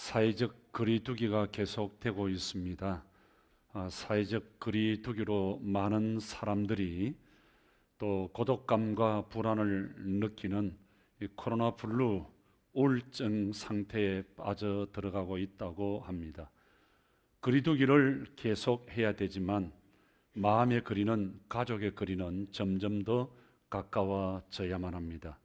사회적 거리두기가 계속되고 있습니다. 사회적 거리두기로 많은 사람들이 또 고독감과 불안을 느끼는 이 코로나 블루 우울증 상태에 빠져 들어가고 있다고 합니다. 거리두기를 계속해야 되지만 마음의 거리는, 가족의 거리는 점점 더 가까워져야만 합니다.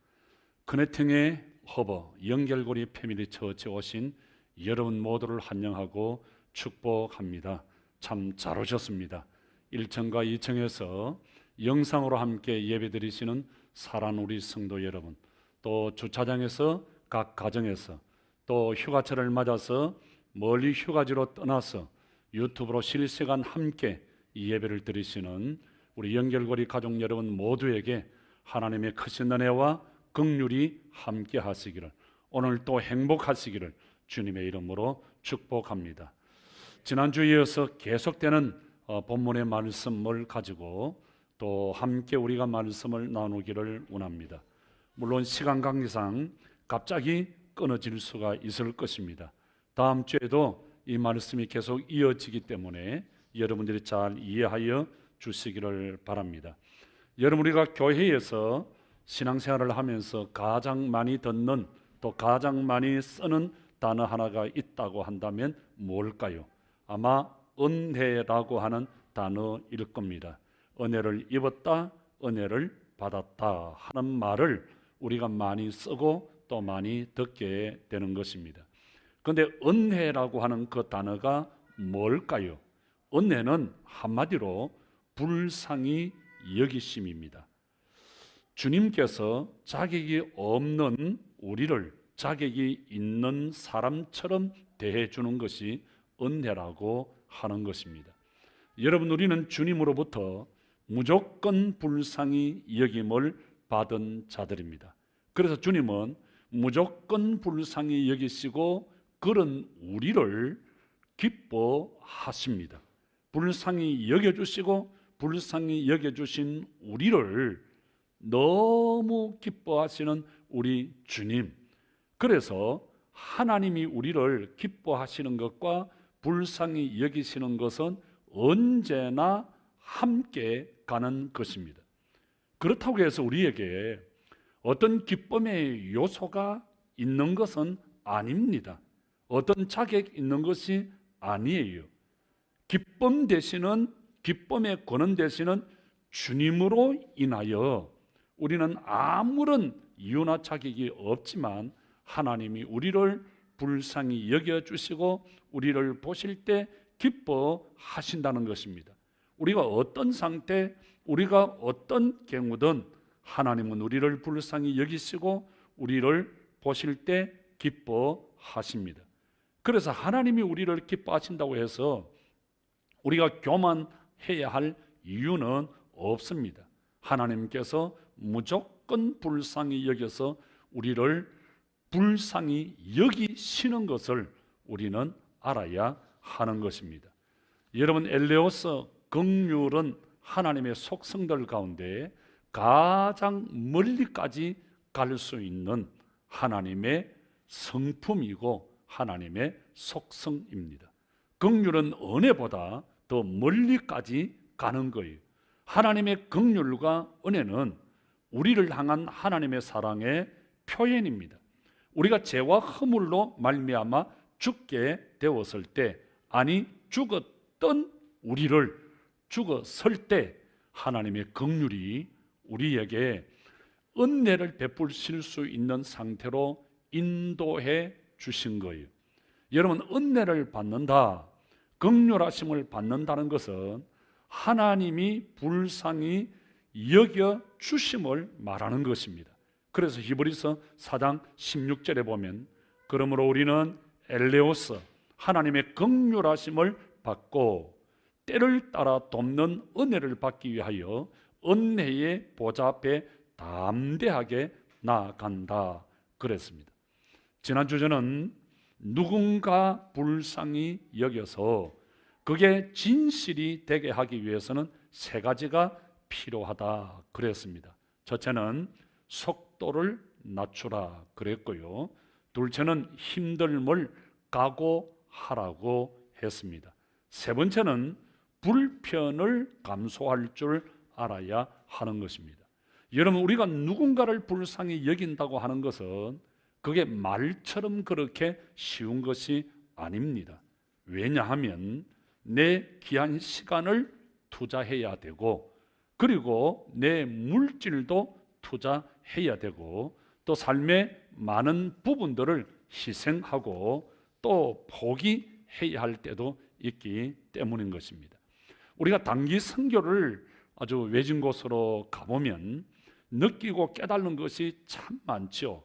커넥팅의 허버 연결고리 패밀리 처치에 오신 여러분 모두를 환영하고 축복합니다. 참 잘 오셨습니다. 1층과 2층에서 영상으로 함께 예배드리시는 사랑하는 우리 성도 여러분, 또 주차장에서 각 가정에서, 또 휴가철을 맞아서 멀리 휴가지로 떠나서 유튜브로 실시간 함께 이 예배를 드리시는 우리 연결고리 가족 여러분 모두에게 하나님의 크신 은혜와 긍휼이 함께 하시기를, 오늘 또 행복하시기를 주님의 이름으로 축복합니다. 지난주에 이어서 계속되는 본문의 말씀을 가지고 또 함께 우리가 말씀을 나누기를 원합니다. 물론 시간 관계상 갑자기 끊어질 수가 있을 것입니다. 다음 주에도 이 말씀이 계속 이어지기 때문에 여러분들이 잘 이해하여 주시기를 바랍니다. 여러분, 우리가 교회에서 신앙생활을 하면서 가장 많이 듣는, 또 가장 많이 쓰는 단어 하나가 있다고 한다면 뭘까요? 아마 은혜라고 하는 단어일 겁니다. 은혜를 입었다, 은혜를 받았다 하는 말을 우리가 많이 쓰고 또 많이 듣게 되는 것입니다. 그런데 은혜라고 하는 그 단어가 뭘까요? 은혜는 한마디로 불쌍히 여기심입니다. 주님께서 자격이 없는 우리를 자격이 있는 사람처럼 대해주는 것이 은혜라고 하는 것입니다. 여러분, 우리는 주님으로부터 무조건 불쌍히 여김을 받은 자들입니다. 그래서 주님은 무조건 불쌍히 여기시고 그런 우리를 기뻐하십니다. 불쌍히 여겨주시고 불쌍히 여겨주신 우리를 너무 기뻐하시는 우리 주님, 그래서 하나님이 우리를 기뻐하시는 것과 불쌍히 여기시는 것은 언제나 함께 가는 것입니다. 그렇다고 해서 우리에게 어떤 기쁨의 요소가 있는 것은 아닙니다. 어떤 자격 있는 것이 아니에요. 기쁨 되시는, 기쁨의 근원 되시는 주님으로 인하여 우리는 아무런 이유나 자격이 없지만 하나님이 우리를 불쌍히 여겨주시고 우리를 보실 때 기뻐하신다는 것입니다. 우리가 어떤 상태, 우리가 어떤 경우든 하나님은 우리를 불쌍히 여기시고 우리를 보실 때 기뻐하십니다. 그래서 하나님이 우리를 기뻐하신다고 해서 우리가 교만해야 할 이유는 없습니다. 하나님께서 무조건 불쌍히 여겨서 우리를 불쌍히 여기시는 것을 우리는 알아야 하는 것입니다. 여러분, 엘레오서 긍휼은 하나님의 속성들 가운데 가장 멀리까지 갈 수 있는 하나님의 성품이고 하나님의 속성입니다. 긍휼은 은혜보다 더 멀리까지 가는 거예요. 하나님의 긍휼과 은혜는 우리를 향한 하나님의 사랑의 표현입니다. 우리가 죄와 허물로 말미암아 죽게 되었을 때, 아니 죽었던 우리를 죽었을 때 하나님의 긍휼이 우리에게 은혜를 베푸실 수 있는 상태로 인도해 주신 거예요. 여러분, 은혜를 받는다, 긍휼하심을 받는다는 것은 하나님이 불쌍히 여겨 주심을 말하는 것입니다. 그래서 히브리서 4장 16절에 보면, 그러므로 우리는 엘레오서 하나님의 긍휼하심을 받고 때를 따라 돕는 은혜를 받기 위하여 은혜의 보좌 앞에 담대하게 나아간다 그랬습니다. 지난주 저는 누군가 불쌍히 여겨서 그게 진실이 되게 하기 위해서는 세 가지가 필요하다 그랬습니다. 첫째는 속도를 낮추라 그랬고요. 둘째는 힘듦을 각오하라고 했습니다. 세 번째는 불편을 감수할 줄 알아야 하는 것입니다. 여러분, 우리가 누군가를 불쌍히 여긴다고 하는 것은 그게 말처럼 그렇게 쉬운 것이 아닙니다. 왜냐하면 내 귀한 시간을 투자해야 되고, 그리고 내 물질도 투자해야 되고, 또 삶의 많은 부분들을 희생하고 또 포기해야 할 때도 있기 때문인 것입니다. 우리가 단기 선교를 아주 외진 곳으로 가보면 느끼고 깨달는 것이 참 많죠.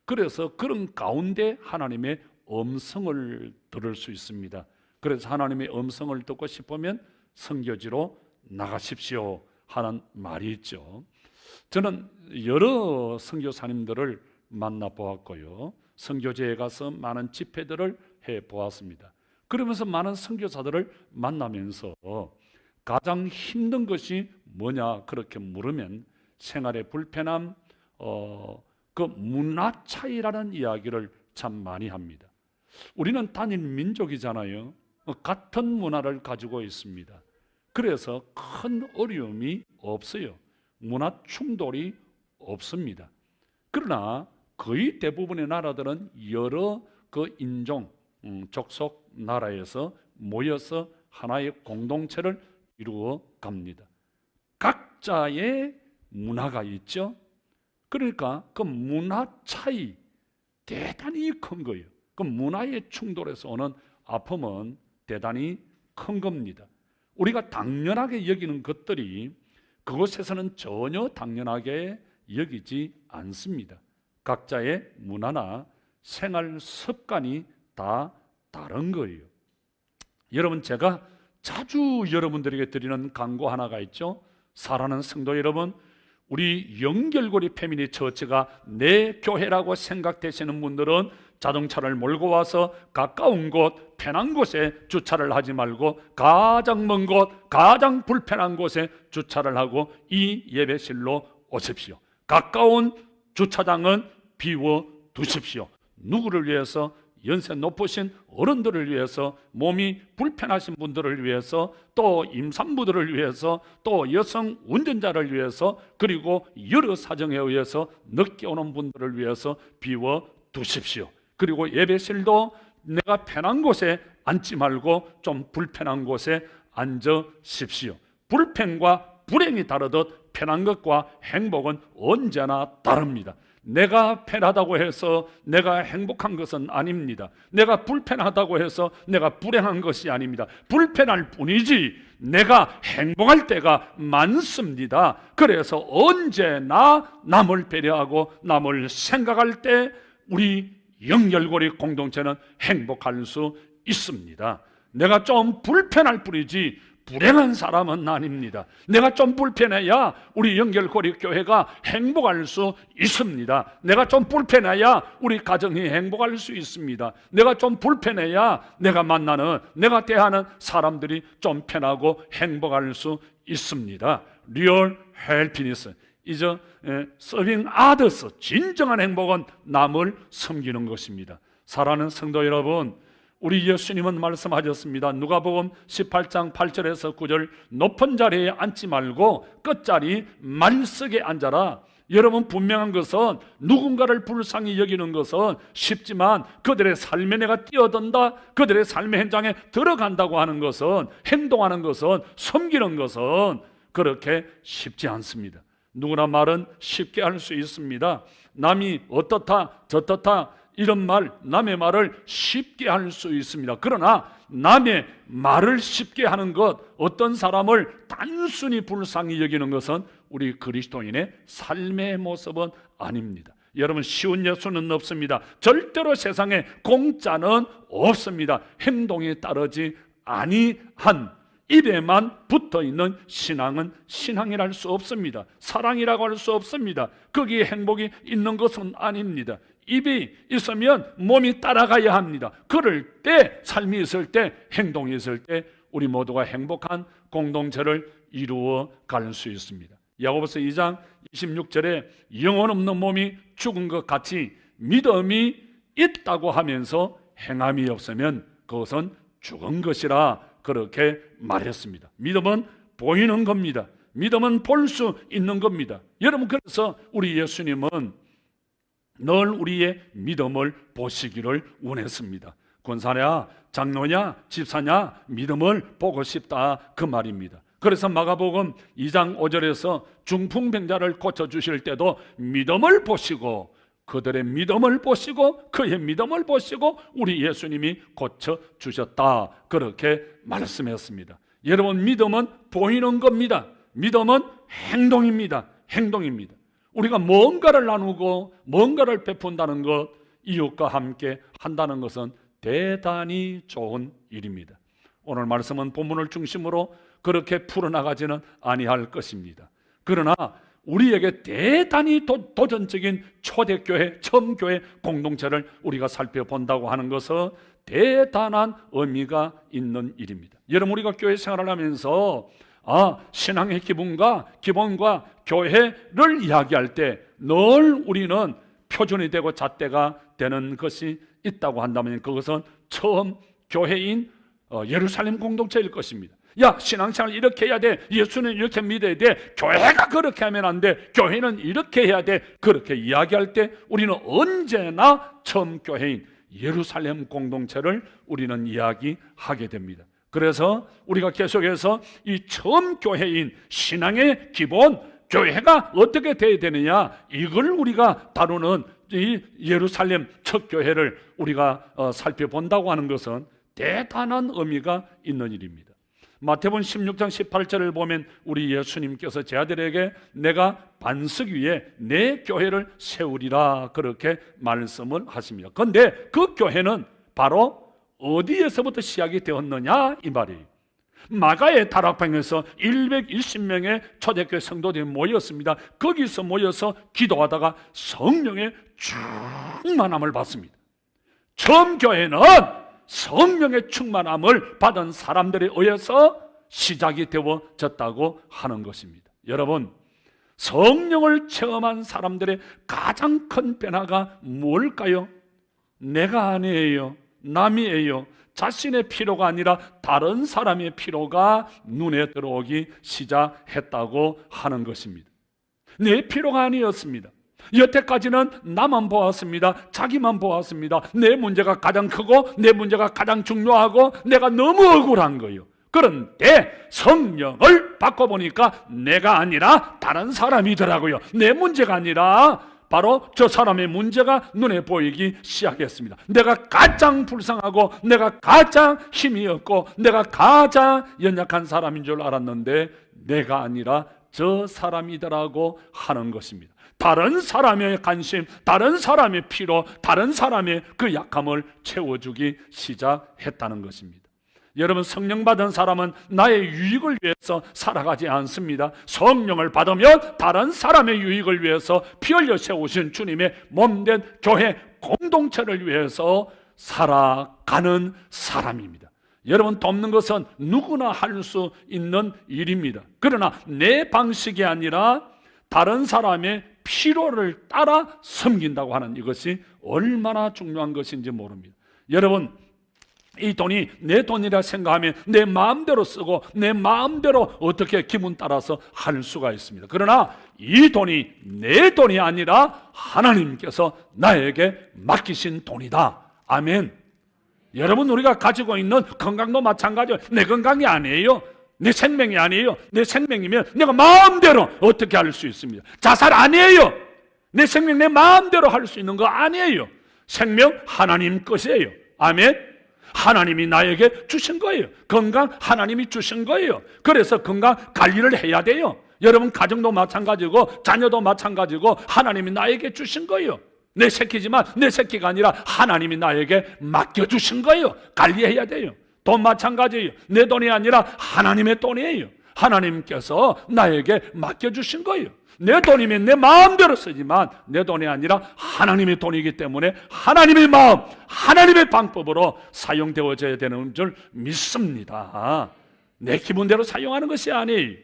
그래서 그런 가운데 하나님의 음성을 들을 수 있습니다. 그래서 하나님의 음성을 듣고 싶으면 선교지로 나가십시오 하는 말이 있죠. 저는 여러 선교사님들을 만나보았고요, 선교지에 가서 많은 집회들을 해보았습니다. 그러면서 많은 선교사들을 만나면서 가장 힘든 것이 뭐냐 그렇게 물으면 생활의 불편함, 그 문화 차이라는 이야기를 참 많이 합니다. 우리는 단일 민족이잖아요. 같은 문화를 가지고 있습니다. 그래서 큰 어려움이 없어요. 문화 충돌이 없습니다. 그러나 거의 대부분의 나라들은 여러 그 인종, 족속 나라에서 모여서 하나의 공동체를 이루어 갑니다. 각자의 문화가 있죠. 그러니까 그 문화 차이 대단히 큰 거예요. 그 문화의 충돌에서 오는 아픔은 대단히 큰 겁니다. 우리가 당연하게 여기는 것들이 그곳에서는 전혀 당연하게 여기지 않습니다. 각자의 문화나 생활 습관이 다 다른 거예요. 여러분, 제가 자주 여러분들에게 드리는 광고 하나가 있죠. 사랑하는 성도 여러분, 우리 연결고리 패밀리 처치가 내 교회라고 생각되시는 분들은 자동차를 몰고 와서 가까운 곳, 편한 곳에 주차를 하지 말고 가장 먼 곳, 가장 불편한 곳에 주차를 하고 이 예배실로 오십시오. 가까운 주차장은 비워 두십시오. 누구를 위해서? 연세 높으신 어른들을 위해서, 몸이 불편하신 분들을 위해서, 또 임산부들을 위해서, 또 여성 운전자를 위해서, 그리고 여러 사정에 의해서 늦게 오는 분들을 위해서 비워 두십시오. 그리고 예배실도 내가 편한 곳에 앉지 말고 좀 불편한 곳에 앉으십시오. 불편과 불행이 다르듯 편한 것과 행복은 언제나 다릅니다. 내가 편하다고 해서 내가 행복한 것은 아닙니다. 내가 불편하다고 해서 내가 불행한 것이 아닙니다. 불편할 뿐이지 내가 행복할 때가 많습니다. 그래서 언제나 남을 배려하고 남을 생각할 때 우리 연결고리 공동체는 행복할 수 있습니다. 내가 좀 불편할 뿐이지 불행한 사람은 아닙니다. 내가 좀 불편해야 우리 연결고리 교회가 행복할 수 있습니다. 내가 좀 불편해야 우리 가정이 행복할 수 있습니다. 내가 좀 불편해야 내가 만나는, 내가 대하는 사람들이 좀 편하고 행복할 수 있습니다. 리얼 해피니스 이제 서빙 아더스, 진정한 행복은 남을 섬기는 것입니다. 사랑하는 성도 여러분, 우리 예수님은 말씀하셨습니다. 누가복음 18장 8절에서 9절, 높은 자리에 앉지 말고 끝자리 말석에 앉아라. 여러분, 분명한 것은 누군가를 불쌍히 여기는 것은 쉽지만 그들의 삶에 내가 뛰어든다, 그들의 삶의 현장에 들어간다고 하는 것은, 행동하는 것은, 섬기는 것은 그렇게 쉽지 않습니다. 누구나 말은 쉽게 할 수 있습니다. 남이 어떻다 저떻다 이런 말, 남의 말을 쉽게 할 수 있습니다. 그러나 남의 말을 쉽게 하는 것, 어떤 사람을 단순히 불쌍히 여기는 것은 우리 그리스도인의 삶의 모습은 아닙니다. 여러분, 쉬운 예수는 없습니다. 절대로 세상에 공짜는 없습니다. 행동에 따르지 아니한, 입에만 붙어있는 신앙은 신앙이랄 수 없습니다. 사랑이라고 할 수 없습니다. 거기에 행복이 있는 것은 아닙니다. 입이 있으면 몸이 따라가야 합니다. 그럴 때, 삶이 있을 때, 행동이 있을 때 우리 모두가 행복한 공동체를 이루어 갈 수 있습니다. 야고보서 2장 26절에 영혼 없는 몸이 죽은 것 같이 믿음이 있다고 하면서 행함이 없으면 그것은 죽은 것이라 그렇게 말했습니다. 믿음은 보이는 겁니다. 믿음은 볼 수 있는 겁니다. 여러분, 그래서 우리 예수님은 늘 우리의 믿음을 보시기를 원했습니다. 권사냐, 장로냐, 집사냐, 믿음을 보고 싶다, 그 말입니다. 그래서 마가복음 2장 5절에서 중풍병자를 고쳐주실 때도 믿음을 보시고, 그들의 믿음을 보시고 그의 믿음을 보시고 우리 예수님이 고쳐주셨다, 그렇게 말씀했습니다. 여러분, 믿음은 보이는 겁니다. 믿음은 행동입니다. 행동입니다. 우리가 뭔가를 나누고 뭔가를 베푼다는 것, 이웃과 함께 한다는 것은 대단히 좋은 일입니다. 오늘 말씀은 본문을 중심으로 그렇게 풀어나가지는 아니할 것입니다. 그러나 우리에게 대단히 도전적인 초대교회, 처음교회 공동체를 우리가 살펴본다고 하는 것은 대단한 의미가 있는 일입니다. 여러분, 우리가 교회 생활을 하면서 신앙의 기본과 교회를 이야기할 때 늘 우리는 표준이 되고 잣대가 되는 것이 있다고 한다면 그것은 처음 교회인 예루살렘 공동체일 것입니다. 야, 신앙생활 이렇게 해야 돼, 예수는 이렇게 믿어야 돼, 교회가 그렇게 하면 안 돼, 교회는 이렇게 해야 돼, 그렇게 이야기할 때 우리는 언제나 처음 교회인 예루살렘 공동체를 우리는 이야기하게 됩니다. 그래서 우리가 계속해서 이 처음 교회인 신앙의 기본, 교회가 어떻게 돼야 되느냐, 이걸 우리가 다루는 이 예루살렘 첫 교회를 우리가 살펴본다고 하는 것은 대단한 의미가 있는 일입니다. 마태복음 16장 18절을 보면 우리 예수님께서 제 아들에게 내가 반석 위에 내 교회를 세우리라, 그렇게 말씀을 하십니다. 그런데 그 교회는 바로 어디에서부터 시작이 되었느냐, 이 말이에요. 마가의 다락방에서 120명의 초대교회 성도들이 모였습니다. 거기서 모여서 기도하다가 성령의 충만함을 받습니다. 처음 교회는 성령의 충만함을 받은 사람들에 의해서 시작이 되어졌다고 하는 것입니다. 여러분, 성령을 체험한 사람들의 가장 큰 변화가 뭘까요? 내가 아니에요, 남이에요, 자신의 필요가 아니라 다른 사람의 필요가 눈에 들어오기 시작했다고 하는 것입니다. 내 필요가 아니었습니다. 여태까지는 나만 보았습니다. 자기만 보았습니다. 내 문제가 가장 크고 내 문제가 가장 중요하고 내가 너무 억울한 거예요. 그런데 성령을 바꿔보니까 내가 아니라 다른 사람이더라고요. 내 문제가 아니라 바로 저 사람의 문제가 눈에 보이기 시작했습니다. 내가 가장 불쌍하고 내가 가장 힘이 없고 내가 가장 연약한 사람인 줄 알았는데 내가 아니라 저 사람이더라고 하는 것입니다. 다른 사람의 관심, 다른 사람의 필요, 다른 사람의 그 약함을 채워주기 시작했다는 것입니다. 여러분, 성령 받은 사람은 나의 유익을 위해서 살아가지 않습니다. 성령을 받으면 다른 사람의 유익을 위해서 피 흘려 세우신 주님의 몸된 교회 공동체를 위해서 살아가는 사람입니다. 여러분, 돕는 것은 누구나 할 수 있는 일입니다. 그러나 내 방식이 아니라 다른 사람의 필요를 따라 섬긴다고 하는 이것이 얼마나 중요한 것인지 모릅니다. 여러분, 이 돈이 내 돈이라 생각하면 내 마음대로 쓰고 내 마음대로 어떻게 기분 따라서 할 수가 있습니다. 그러나 이 돈이 내 돈이 아니라 하나님께서 나에게 맡기신 돈이다. 아멘. 여러분, 우리가 가지고 있는 건강도 마찬가지예요. 내 건강이 아니에요. 내 생명이 아니에요. 내 생명이면 내가 마음대로 어떻게 할 수 있습니다. 자살 아니에요. 내 생명 내 마음대로 할 수 있는 거 아니에요. 생명 하나님 것이에요. 아멘. 하나님이 나에게 주신 거예요. 건강 하나님이 주신 거예요. 그래서 건강 관리를 해야 돼요. 여러분, 가정도 마찬가지고 자녀도 마찬가지고 하나님이 나에게 주신 거예요. 내 새끼지만 내 새끼가 아니라 하나님이 나에게 맡겨주신 거예요. 관리해야 돼요. 돈 마찬가지예요. 내 돈이 아니라 하나님의 돈이에요. 하나님께서 나에게 맡겨주신 거예요. 내 돈이면 내 마음대로 쓰지만 내 돈이 아니라 하나님의 돈이기 때문에 하나님의 마음, 하나님의 방법으로 사용되어져야 되는 줄 믿습니다. 내 기분대로 사용하는 것이 아니에요.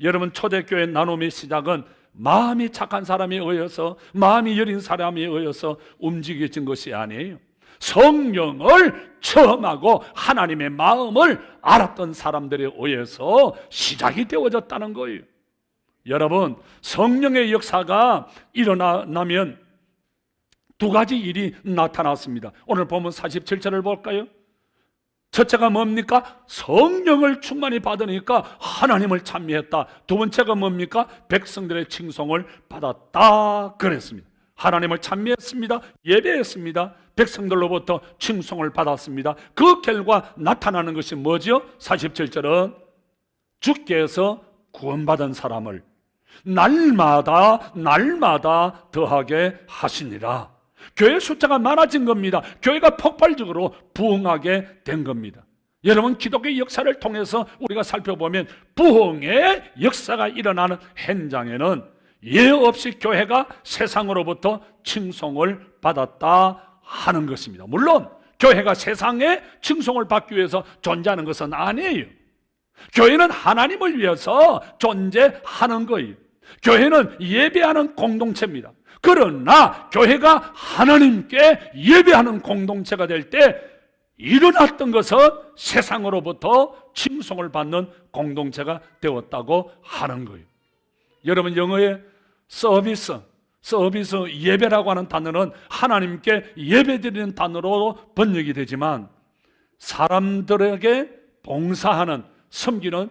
여러분, 초대교회 나눔의 시작은 마음이 착한 사람에 의해서, 마음이 여린 사람에 의해서 움직여진 것이 아니에요. 성령을 체험하고 하나님의 마음을 알았던 사람들에 의해서 시작이 되어졌다는 거예요. 여러분, 성령의 역사가 일어나면 두 가지 일이 나타났습니다. 오늘 보면 47절을 볼까요? 첫째가 뭡니까? 성령을 충만히 받으니까 하나님을 찬미했다. 두 번째가 뭡니까? 백성들의 칭송을 받았다 그랬습니다. 하나님을 찬미했습니다. 예배했습니다. 백성들로부터 칭송을 받았습니다. 그 결과 나타나는 것이 뭐죠? 47절은 주께서 구원받은 사람을 날마다 더하게 하시니라. 교회 숫자가 많아진 겁니다. 교회가 폭발적으로 부흥하게 된 겁니다. 여러분, 기독교의 역사를 통해서 우리가 살펴보면 부흥의 역사가 일어나는 현장에는 예 없이 교회가 세상으로부터 칭송을 받았다 하는 것입니다. 물론 교회가 세상에 칭송을 받기 위해서 존재하는 것은 아니에요. 교회는 하나님을 위해서 존재하는 거예요. 교회는 예배하는 공동체입니다. 그러나 교회가 하나님께 예배하는 공동체가 될 때 일어났던 것은 세상으로부터 칭송을 받는 공동체가 되었다고 하는 거예요. 여러분, 영어의 서비스 예배라고 하는 단어는 하나님께 예배드리는 단어로 번역이 되지만 사람들에게 봉사하는, 섬기는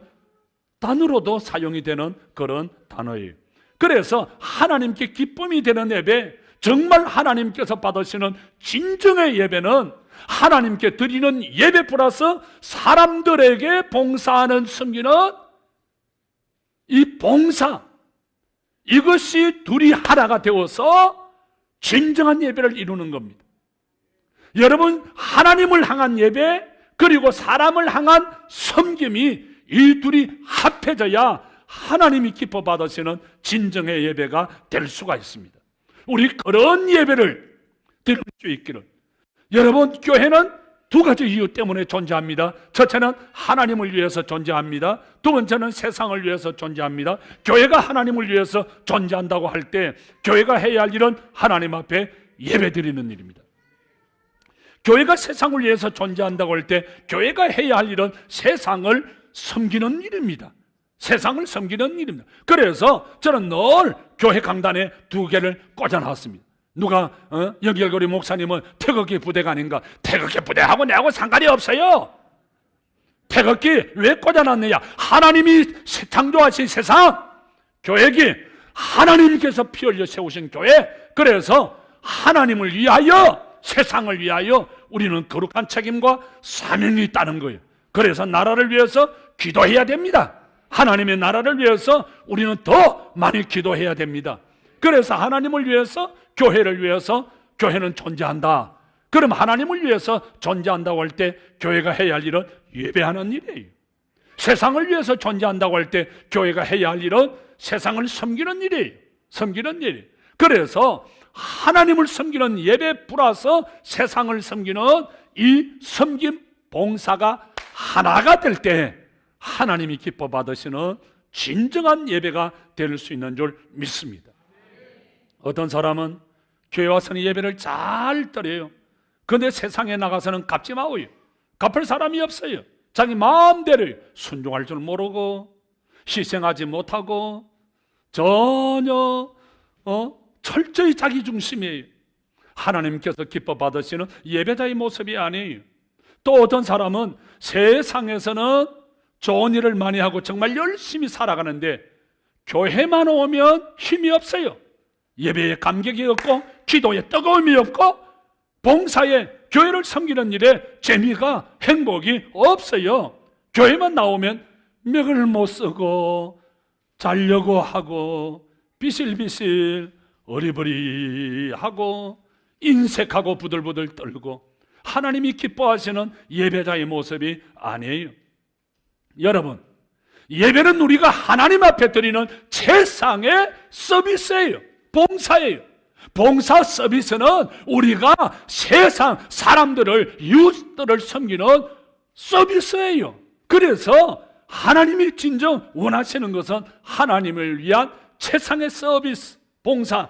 단어로도 사용이 되는 그런 단어예요. 그래서 하나님께 기쁨이 되는 예배, 정말 하나님께서 받으시는 진정의 예배는 하나님께 드리는 예배 플러스 사람들에게 봉사하는, 섬기는 이 봉사, 이것이 둘이 하나가 되어서 진정한 예배를 이루는 겁니다. 여러분, 하나님을 향한 예배 그리고 사람을 향한 섬김이 이 둘이 합해져야 하나님이 기뻐 받으시는 진정의 예배가 될 수가 있습니다. 우리 그런 예배를 드릴 수 있기를. 여러분, 교회는 두 가지 이유 때문에 존재합니다. 첫째는 하나님을 위해서 존재합니다. 두 번째는 세상을 위해서 존재합니다. 교회가 하나님을 위해서 존재한다고 할 때 교회가 해야 할 일은 하나님 앞에 예배드리는 일입니다. 교회가 세상을 위해서 존재한다고 할 때 교회가 해야 할 일은 세상을 섬기는 일입니다. 세상을 섬기는 일입니다. 그래서 저는 늘 교회 강단에 두 개를 꽂아놨습니다. 누가 연결고리 목사님은 태극기 부대가 아닌가? 태극기 부대하고 내하고 상관이 없어요. 태극기 왜 꽂아놨느냐? 하나님이 창조하신 세상, 교회기 하나님께서 피 흘려 세우신 교회, 그래서 하나님을 위하여, 세상을 위하여 우리는 거룩한 책임과 사명이 있다는 거예요. 그래서 나라를 위해서 기도해야 됩니다. 하나님의 나라를 위해서 우리는 더 많이 기도해야 됩니다. 그래서 하나님을 위해서, 교회를 위해서 교회는 존재한다. 그럼 하나님을 위해서 존재한다고 할 때 교회가 해야 할 일은 예배하는 일이에요. 세상을 위해서 존재한다고 할 때 교회가 해야 할 일은 세상을 섬기는 일이에요. 섬기는 일. 그래서 하나님을 섬기는 예배 플러스 세상을 섬기는 이 섬김 봉사가 하나가 될 때 하나님이 기뻐 받으시는 진정한 예배가 될 수 있는 줄 믿습니다. 어떤 사람은 교회 와서는 예배를 잘 드려요. 그런데 세상에 나가서는 갚지 마오요. 갚을 사람이 없어요. 자기 마음대로 순종할 줄 모르고 희생하지 못하고 전혀 철저히 자기 중심이에요. 하나님께서 기뻐 받으시는 예배자의 모습이 아니에요. 또 어떤 사람은 세상에서는 좋은 일을 많이 하고 정말 열심히 살아가는데 교회만 오면 힘이 없어요. 예배에 감격이 없고 기도에 뜨거움이 없고 봉사에, 교회를 섬기는 일에 재미가, 행복이 없어요. 교회만 나오면 맥을 못 쓰고 자려고 하고 비실비실 어리버리하고 인색하고 부들부들 떨고 하나님이 기뻐하시는 예배자의 모습이 아니에요. 여러분, 예배는 우리가 하나님 앞에 드리는 최상의 서비스예요. 봉사예요. 봉사 서비스는 우리가 세상 사람들을, 이웃들을 섬기는 서비스예요. 그래서 하나님이 진정 원하시는 것은 하나님을 위한 최상의 서비스, 봉사,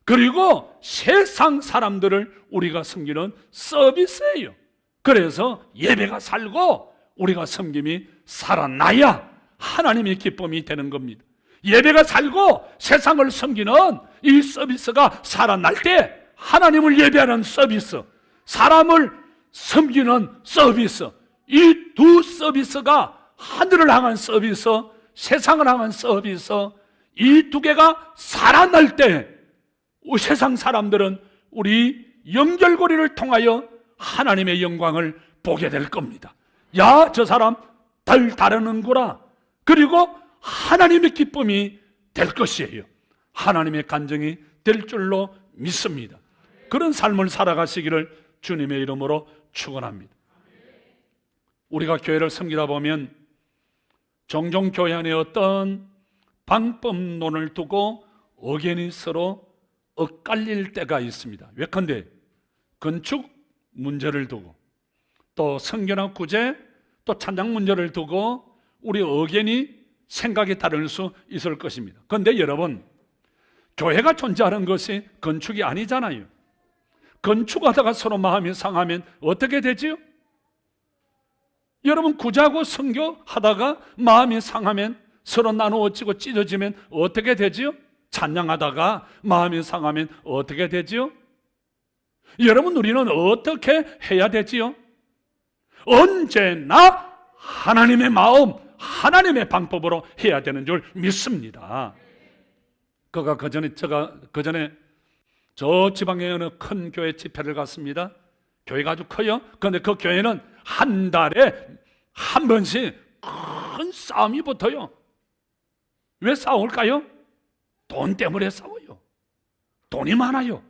그리고 세상 사람들을 우리가 섬기는 서비스예요. 그래서 예배가 살고 우리가 섬김이 살아나야 하나님의 기쁨이 되는 겁니다. 예배가 살고 세상을 섬기는 이 서비스가 살아날 때 하나님을 예배하는 서비스, 사람을 섬기는 서비스, 이 두 서비스가 하늘을 향한 서비스, 세상을 향한 서비스, 이 두 개가 살아날 때 세상 사람들은 우리 연결고리를 통하여 하나님의 영광을 보게 될 겁니다. 야, 저 사람 달 다루는구나. 그리고 하나님의 기쁨이 될 것이에요. 하나님의 간증이 될 줄로 믿습니다. 그런 삶을 살아가시기를 주님의 이름으로 축원합니다. 우리가 교회를 섬기다 보면 종종 교회 안에 어떤 방법론을 두고 의견이 서로 엇갈릴 때가 있습니다. 예컨대 건축 문제를 두고 또 성경학 구제 또 찬양 문제를 두고 우리 의견이 생각이 다를 수 있을 것입니다. 그런데 여러분, 교회가 존재하는 것이 건축이 아니잖아요. 건축하다가 서로 마음이 상하면 어떻게 되지요? 여러분, 구자고 선교하다가 마음이 상하면 서로 나누어지고 찢어지면 어떻게 되지요? 찬양하다가 마음이 상하면 어떻게 되지요? 여러분, 우리는 어떻게 해야 되지요? 언제나 하나님의 마음, 하나님의 방법으로 해야 되는 줄 믿습니다. 제가 그전에 저 지방에 어느 큰 교회 집회를 갔습니다. 교회가 아주 커요. 그런데 그 교회는 한 달에 한 번씩 큰 싸움이 붙어요. 왜 싸울까요? 돈 때문에 싸워요. 돈이 많아요.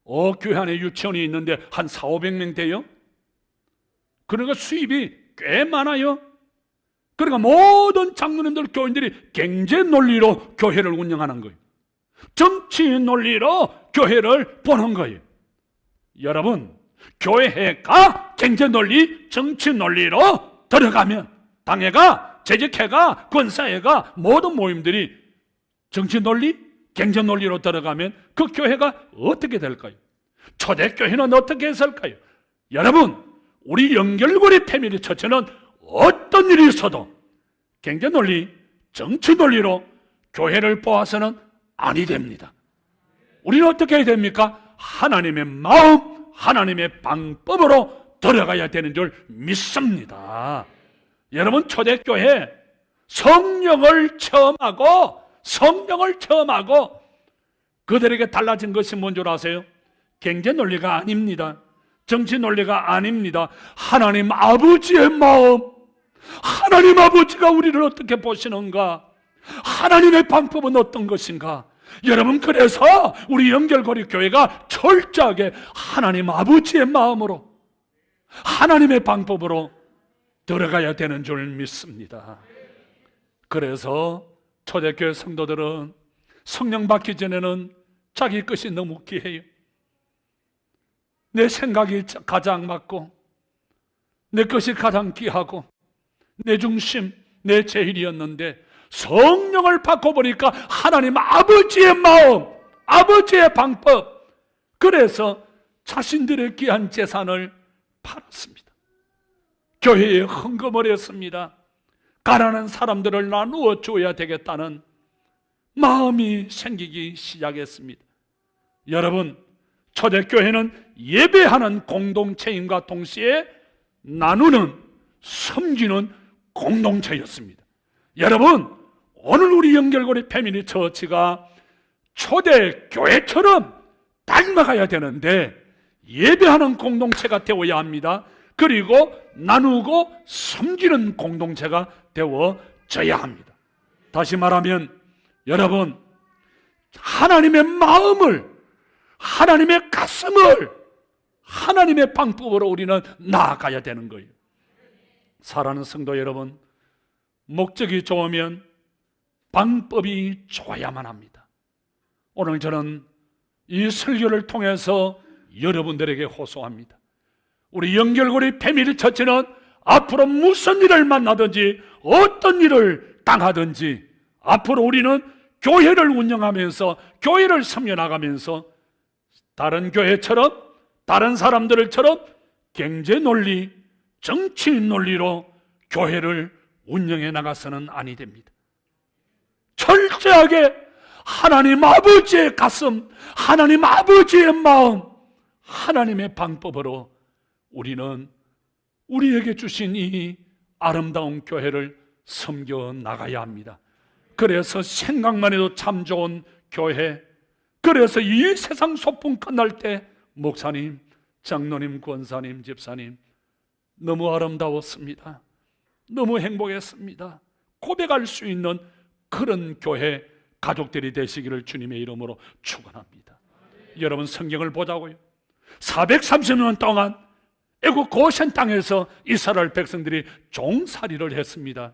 교회 안에 유치원이 있는데 한 400~500명 돼요. 그러니까 수입이 꽤 많아요. 그러니까 모든 장로님들, 교인들이 경제 논리로 교회를 운영하는 거예요. 정치 논리로 교회를 보는 거예요. 여러분, 교회가 경제 논리, 정치 논리로 들어가면 당회가, 재직회가, 권사회가 모든 모임들이 정치 논리, 경제 논리로 들어가면 그 교회가 어떻게 될까요? 초대교회는 어떻게 했을까요? 여러분, 우리 연결고리 패밀리 처치는 어떤 일이 있어도 경제 논리, 정치 논리로 교회를 보아서는 아니 됩니다. 우리는 어떻게 해야 됩니까? 하나님의 마음, 하나님의 방법으로 들어가야 되는 줄 믿습니다. 여러분, 초대교회 성령을 체험하고 그들에게 달라진 것이 뭔 줄 아세요? 경제 논리가 아닙니다. 정치 논리가 아닙니다. 하나님 아버지의 마음, 하나님 아버지가 우리를 어떻게 보시는가, 하나님의 방법은 어떤 것인가. 여러분, 그래서 우리 연결고리 교회가 철저하게 하나님 아버지의 마음으로, 하나님의 방법으로 들어가야 되는 줄 믿습니다. 그래서 초대교회 성도들은 성령 받기 전에는 자기 것이 너무 귀해요. 내 생각이 가장 맞고, 내 것이 가장 귀하고, 내 중심, 내 제일이었는데 성령을 받고 보니까 하나님 아버지의 마음, 아버지의 방법, 그래서 자신들의 귀한 재산을 팔았습니다. 교회에 헌금을 했습니다. 가난한 사람들을 나누어 줘야 되겠다는 마음이 생기기 시작했습니다. 여러분, 초대교회는 예배하는 공동체인가 동시에 나누는, 섬기는 공동체였습니다. 여러분, 오늘 우리 연결고리 패밀리 처치가 초대교회처럼 닮아가야 되는데 예배하는 공동체가 되어야 합니다. 그리고 나누고 섬기는 공동체가 되어져야 합니다. 다시 말하면 여러분, 하나님의 마음을, 하나님의 가슴을 하나님의 방법으로 우리는 나아가야 되는 거예요. 사랑하는 성도 여러분, 목적이 좋으면 방법이 좋아야만 합니다. 오늘 저는 이 설교를 통해서 여러분들에게 호소합니다. 우리 연결고리 패밀리 처치는 앞으로 무슨 일을 만나든지 어떤 일을 당하든지 앞으로 우리는 교회를 운영하면서 교회를 섬겨나가면서 다른 교회처럼 다른 사람들처럼 경제 논리, 정치 논리로 교회를 운영해 나가서는 아니 됩니다. 철저하게 하나님 아버지의 가슴, 하나님 아버지의 마음, 하나님의 방법으로 우리는 우리에게 주신 이 아름다운 교회를 섬겨 나가야 합니다. 그래서 생각만 해도 참 좋은 교회, 그래서 이 세상 소풍 끝날 때 목사님, 장로님, 권사님, 집사님 너무 아름다웠습니다. 너무 행복했습니다. 고백할 수 있는 그런 교회 가족들이 되시기를 주님의 이름으로 축원합니다. 여러분 성경을 보자고요. 430년 동안 애국 고센 땅에서 이스라엘 백성들이 종살이를 했습니다.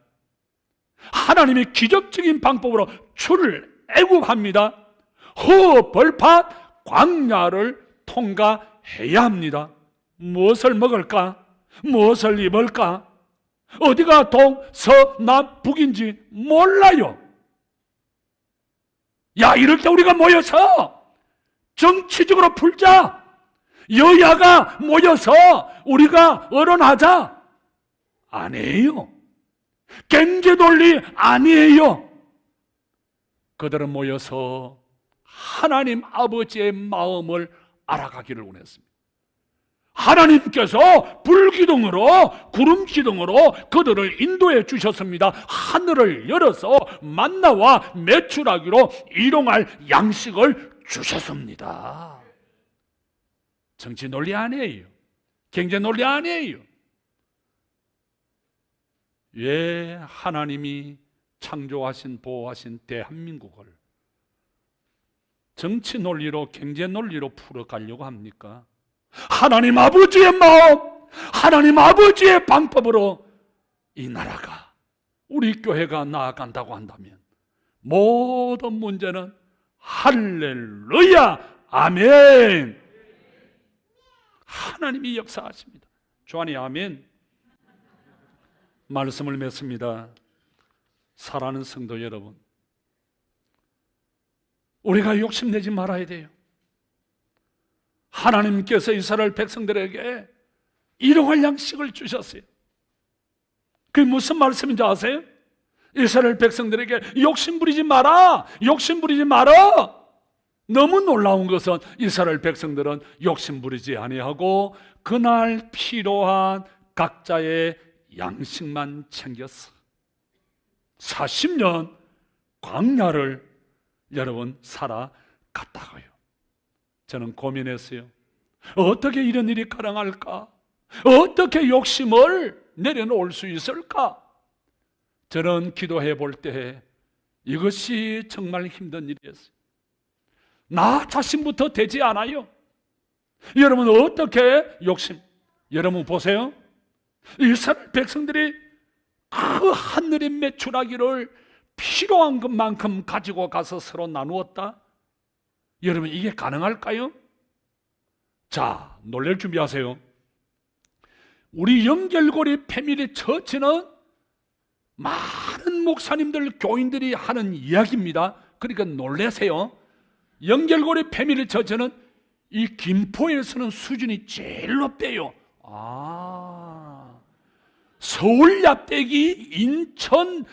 하나님이 기적적인 방법으로 출애굽합니다. 허벌판 광야를 통과해야 합니다. 무엇을 먹을까? 무엇을 입을까? 어디가 동, 서, 남, 북인지 몰라요. 야, 이럴 때 우리가 모여서 정치적으로 풀자. 여야가 모여서 우리가 의논하자. 아니에요. 경제 논리 아니에요. 그들은 모여서 하나님 아버지의 마음을 알아가기를 원했습니다. 하나님께서 불기둥으로 구름기둥으로 그들을 인도해 주셨습니다. 하늘을 열어서 만나와 메추라기로 일용할 양식을 주셨습니다. 정치 논리 아니에요. 경제 논리 아니에요. 왜 하나님이 창조하신 보호하신 대한민국을 정치 논리로 경제 논리로 풀어가려고 합니까? 하나님 아버지의 마음, 하나님 아버지의 방법으로 이 나라가, 우리 교회가 나아간다고 한다면 모든 문제는 할렐루야 아멘. 하나님이 역사하십니다. 주안이 아멘. 말씀을 맺습니다. 사랑하는 성도 여러분, 우리가 욕심내지 말아야 돼요. 하나님께서 이스라엘 백성들에게 일용할 양식을 주셨어요. 그게 무슨 말씀인지 아세요? 이스라엘 백성들에게 욕심 부리지 마라, 욕심 부리지 마라. 너무 놀라운 것은 이스라엘 백성들은 욕심 부리지 아니하고 그날 필요한 각자의 양식만 챙겼어. 40년 광야를 여러분 살아갔다고요. 저는 고민했어요. 어떻게 이런 일이 가능할까? 어떻게 욕심을 내려놓을 수 있을까? 저는 기도해 볼 때 이것이 정말 힘든 일이었어요. 나 자신부터 되지 않아요. 여러분 어떻게 욕심? 여러분 보세요. 이스라엘 백성들이 그 하늘의 메추라기를 필요한 것만큼 가지고 가서 서로 나누었다. 여러분 이게 가능할까요? 자, 놀랄 준비하세요. 우리 연결고리 패밀리 처치는 많은 목사님들, 교인들이 하는 이야기입니다. 그러니까 놀라세요. 연결고리 패밀리 처치는 이 김포에서는 수준이 제일 높대요. 서울 야대기, 인천,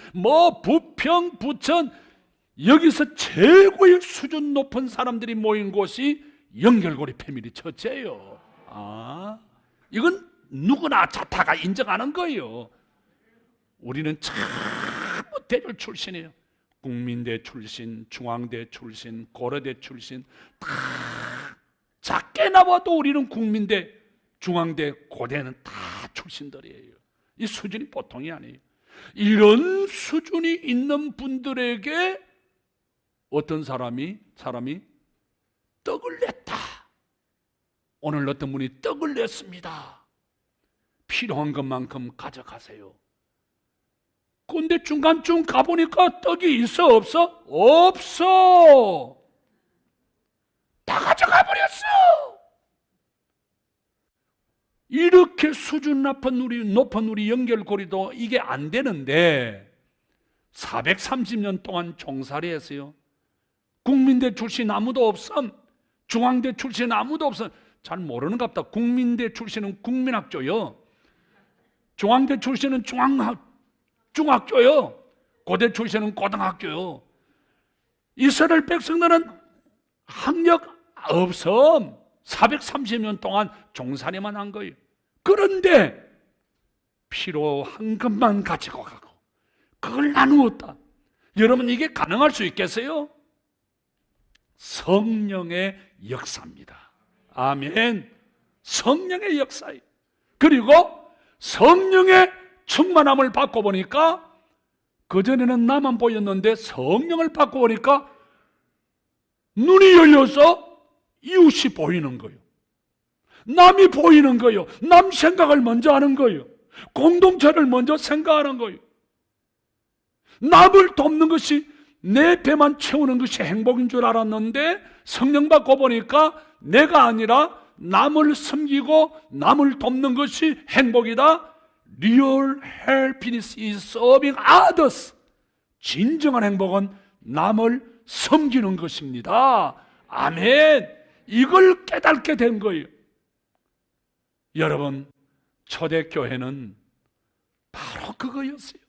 부평, 부천, 여기서 최고의 수준 높은 사람들이 모인 곳이 연결고리 패밀리 처치예요. 이건 누구나 자타가 인정하는 거예요. 우리는 참 대졸 출신이에요. 국민대 출신, 중앙대 출신, 고려대 출신, 다 작게 나와도 우리는 국민대, 중앙대, 고대는 다 출신들이에요. 이 수준이 보통이 아니에요. 이런 수준이 있는 분들에게 어떤 사람이 떡을 냈다. 오늘 어떤 분이 떡을 냈습니다. 필요한 것만큼 가져가세요. 그런데 중간쯤 가보니까 떡이 있어 없어? 없어. 다 가져가 버렸어. 이렇게 수준 높은 우리 연결고리도 이게 안 되는데 430년 동안 종살이 했어요. 국민대 출신 아무도 없음. 중앙대 출신 아무도 없음. 잘 모르는가 보다. 국민대 출신은 국민학교요. 중앙대 출신은 중학교요. 고대 출신은 고등학교요. 이스라엘 백성들은 학력 없음. 430년 동안 종살이만 한 거예요. 그런데 필요한 것만 가지고 가고 그걸 나누었다. 여러분, 이게 가능할 수 있겠어요? 성령의 역사입니다. 아멘. 성령의 역사예요. 그리고 성령의 충만함을 받고 보니까 그전에는 나만 보였는데 성령을 받고 보니까 눈이 열려서 이웃이 보이는 거예요. 남이 보이는 거예요. 남 생각을 먼저 하는 거예요. 공동체를 먼저 생각하는 거예요. 남을 돕는 것이, 내 배만 채우는 것이 행복인 줄 알았는데 성령 받고 보니까 내가 아니라 남을 섬기고 남을 돕는 것이 행복이다. Real happiness is serving others. 진정한 행복은 남을 섬기는 것입니다. 아멘. 이걸 깨닫게 된 거예요. 여러분, 초대교회는 바로 그거였어요.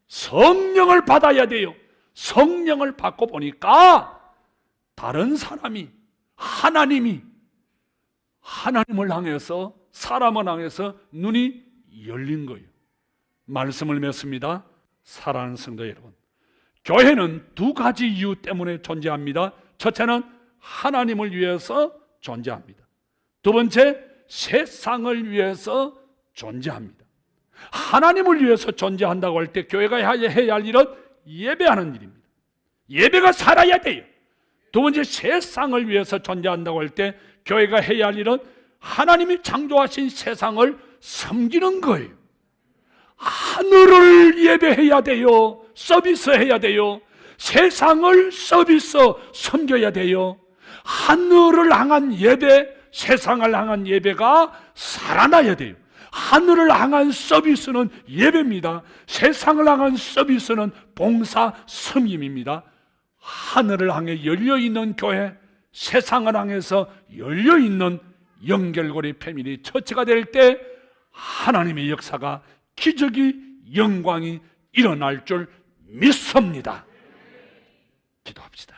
성령을 받아야 돼요. 성령을 받고 보니까 다른 사람이, 하나님을 향해서, 사람을 향해서 눈이 열린 거예요. 말씀을 맺습니다. 사랑하는 성도 여러분, 교회는 두 가지 이유 때문에 존재합니다. 첫째는 하나님을 위해서 존재합니다. 두 번째, 세상을 위해서 존재합니다. 하나님을 위해서 존재한다고 할 때 교회가 해야 할 일은 예배하는 일입니다. 예배가 살아야 돼요. 두 번째, 세상을 위해서 존재한다고 할 때 교회가 해야 할 일은 하나님이 창조하신 세상을 섬기는 거예요. 하늘을 예배해야 돼요. 서비스해야 돼요. 세상을 서비스 섬겨야 돼요. 하늘을 향한 예배, 세상을 향한 예배가 살아나야 돼요. 하늘을 향한 서비스는 예배입니다. 세상을 향한 서비스는 봉사 섬김입니다. 하늘을 향해 열려있는 교회, 세상을 향해서 열려있는 연결고리 패밀리 처치가 될 때 하나님의 역사가, 기적이, 영광이 일어날 줄 믿습니다. 기도합시다.